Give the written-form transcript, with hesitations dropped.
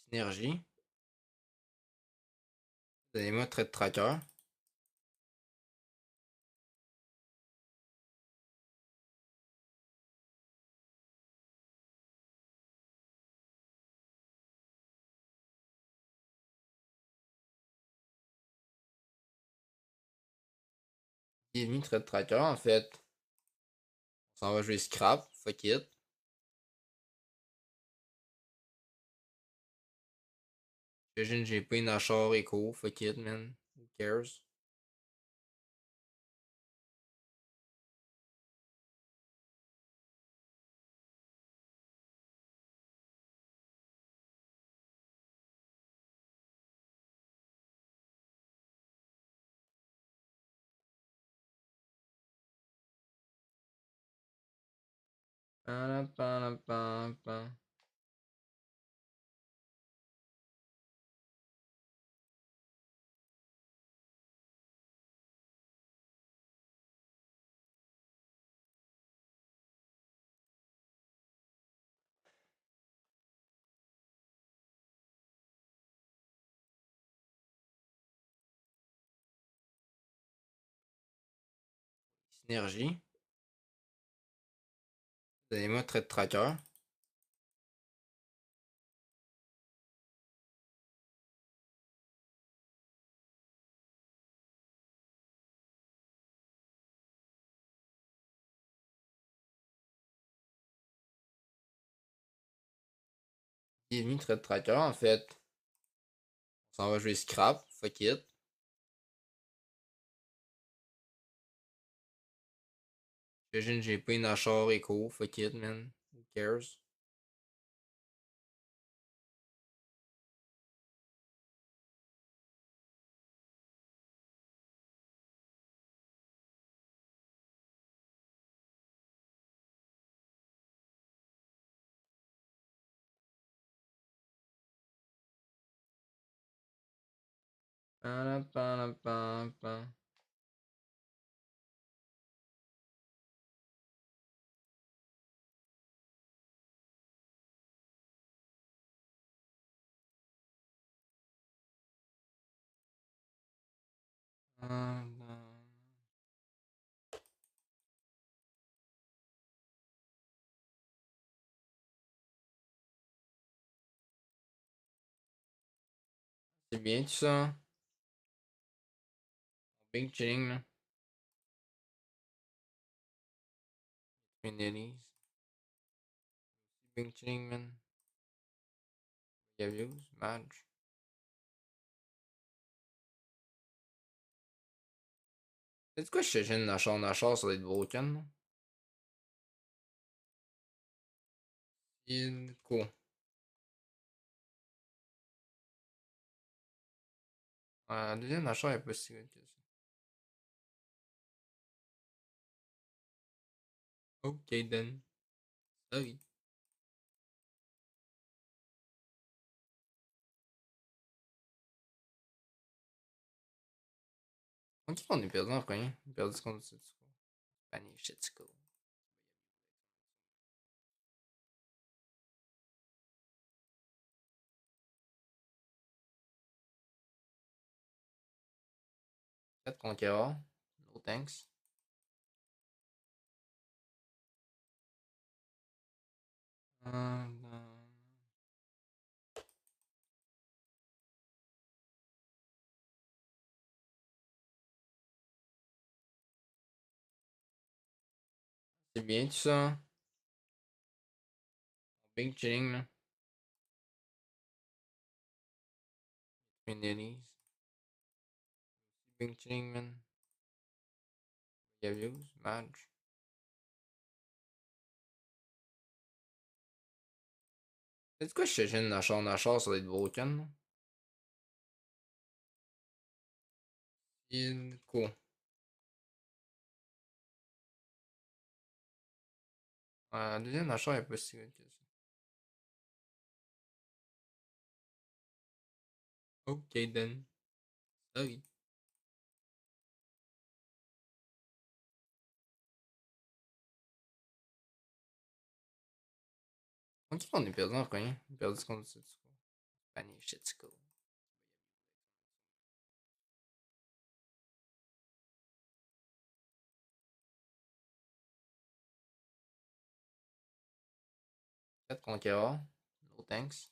Synergie. Donnez-moi trait de tracker. Bienvenue trait de tracker en fait. On s'en va jouer scrap. Fuck it. J'imagine que j'ai pas une Achor Echo. Fuck it man. Who cares? Synergie. Donnez-moi trait de tracker. Bienvenue trait de tracker en fait. On s'en va jouer scrap. Fuck it. J'imagine que j'ai pas une Achor Echo. Fuck it man. Who cares? C'est bien tout ça. Big chilling là. Twin Elise. Big chilling man. Views. Match. C'est quoi, je gêne Nachar, ça doit être broken là. Cool. La deuxième Nachar est pas si good que ça. Ok then. Sorry. Ok, on est perdu en rien. On a perdu ce qu'on a dit. Panier shit school. 4 conquérants. No thanks. C'est bien tout ça. Big chilling là. Twin Elise. Big chilling man. Views. Match. C'est quoi, je gêne Nachar, ça doit être broken là. Cool. Deuxième achat est pas si good que ça. Ok, then. Sorry. On dit qu'on est perdu en rien. On est perdu contre Setsuko. Panier Setsuko. 4 conquérants. No thanks.